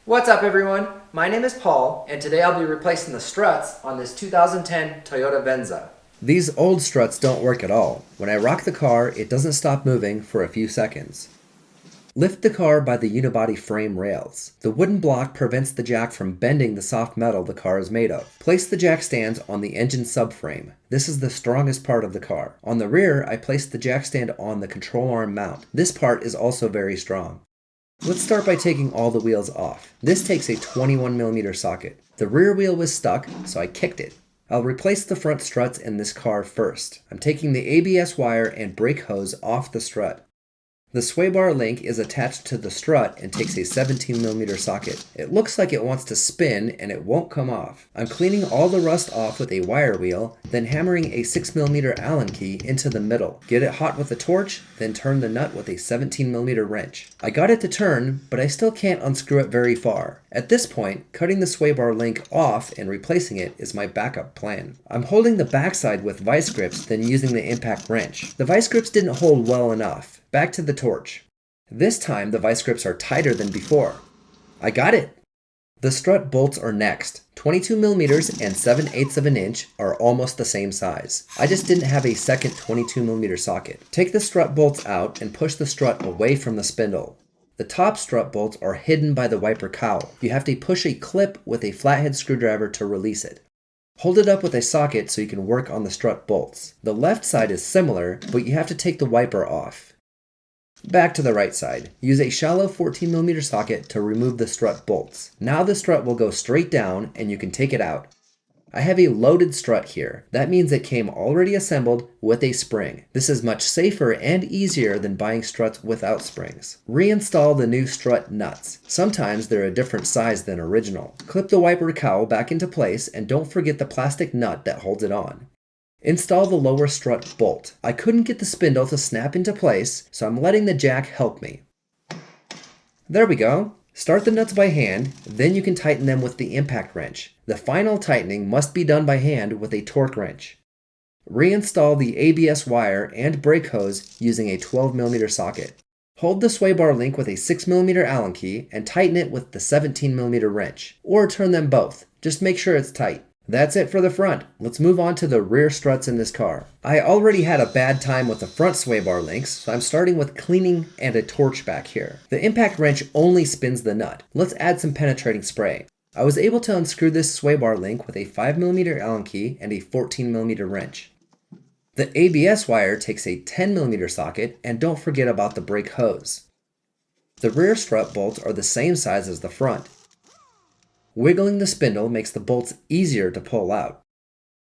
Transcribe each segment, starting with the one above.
What's up everyone? My name is Paul and today I'll be replacing the struts on this 2010 Toyota Venza. These old struts don't work at all. When I rock the car, it doesn't stop moving for a few seconds. Lift the car by the unibody frame rails. The wooden block prevents the jack from bending the soft metal the car is made of. Place the jack stands on the engine subframe. This is the strongest part of the car. On the rear, I placed the jack stand on the control arm mount. This part is also very strong. Let's start by taking all the wheels off. This takes a 21mm socket. The rear wheel was stuck, so I kicked it. I'll replace the front struts in this car first. I'm taking the ABS wire and brake hose off the strut. The sway bar link is attached to the strut and takes a 17mm socket. It looks like it wants to spin and it won't come off. I'm cleaning all the rust off with a wire wheel, then hammering a 6mm Allen key into the middle. Get it hot with a torch, then turn the nut with a 17mm wrench. I got it to turn, but I still can't unscrew it very far. At this point, cutting the sway bar link off and replacing it is my backup plan. I'm holding the backside with vice grips, then using the impact wrench. The vice grips didn't hold well enough. Back to the torch. This time the vice grips are tighter than before. I got it! The strut bolts are next. 22mm and 7/8 of an inch are almost the same size. I just didn't have a second 22mm socket. Take the strut bolts out and push the strut away from the spindle. The top strut bolts are hidden by the wiper cowl. You have to push a clip with a flathead screwdriver to release it. Hold it up with a socket so you can work on the strut bolts. The left side is similar, but you have to take the wiper off. Back to the right side. Use a shallow 14mm socket to remove the strut bolts. Now the strut will go straight down and you can take it out. I have a loaded strut here. That means it came already assembled with a spring. This is much safer and easier than buying struts without springs. Reinstall the new strut nuts. Sometimes they're a different size than original. Clip the wiper cowl back into place and don't forget the plastic nut that holds it on. Install the lower strut bolt. I couldn't get the spindle to snap into place, so I'm letting the jack help me. There we go. Start the nuts by hand, then you can tighten them with the impact wrench. The final tightening must be done by hand with a torque wrench. Reinstall the ABS wire and brake hose using a 12mm socket. Hold the sway bar link with a 6mm Allen key and tighten it with the 17mm wrench, or turn them both. Just make sure it's tight. That's it for the front. Let's move on to the rear struts in this car. I already had a bad time with the front sway bar links, so I'm starting with cleaning and a torch back here. The impact wrench only spins the nut. Let's add some penetrating spray. I was able to unscrew this sway bar link with a 5mm Allen key and a 14mm wrench. The ABS wire takes a 10mm socket, and don't forget about the brake hose. The rear strut bolts are the same size as the front. Wiggling the spindle makes the bolts easier to pull out.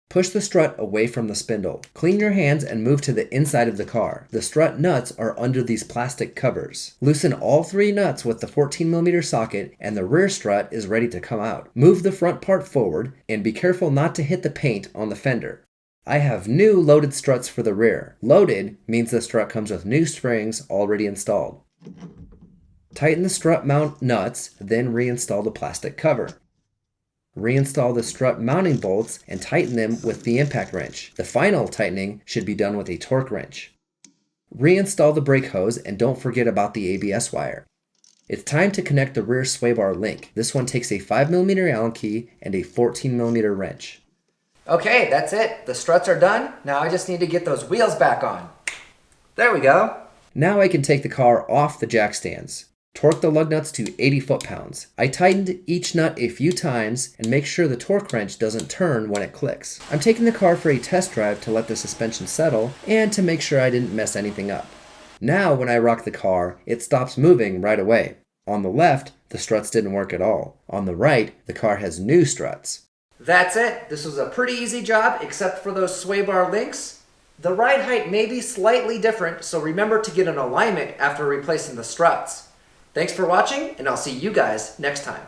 Push the strut away from the spindle. Clean your hands and move to the inside of the car. The strut nuts are under these plastic covers. Loosen all 3 nuts with the 14mm socket and the rear strut is ready to come out. Move the front part forward and be careful not to hit the paint on the fender. I have new loaded struts for the rear. Loaded means the strut comes with new springs already installed. Tighten the strut mount nuts, then reinstall the plastic cover. Reinstall the strut mounting bolts and tighten them with the impact wrench. The final tightening should be done with a torque wrench. Reinstall the brake hose and don't forget about the ABS wire. It's time to connect the rear sway bar link. This one takes a 5mm Allen key and a 14mm wrench. Okay, that's it. The struts are done. Now I just need to get those wheels back on. There we go. Now I can take the car off the jack stands. Torque the lug nuts to 80 foot-pounds. I tightened each nut a few times and make sure the torque wrench doesn't turn when it clicks. I'm taking the car for a test drive to let the suspension settle and to make sure I didn't mess anything up. Now when I rock the car, it stops moving right away. On the left, the struts didn't work at all. On the right, the car has new struts. That's it. This was a pretty easy job except for those sway bar links. The ride height may be slightly different, so remember to get an alignment after replacing the struts. Thanks for watching, and I'll see you guys next time.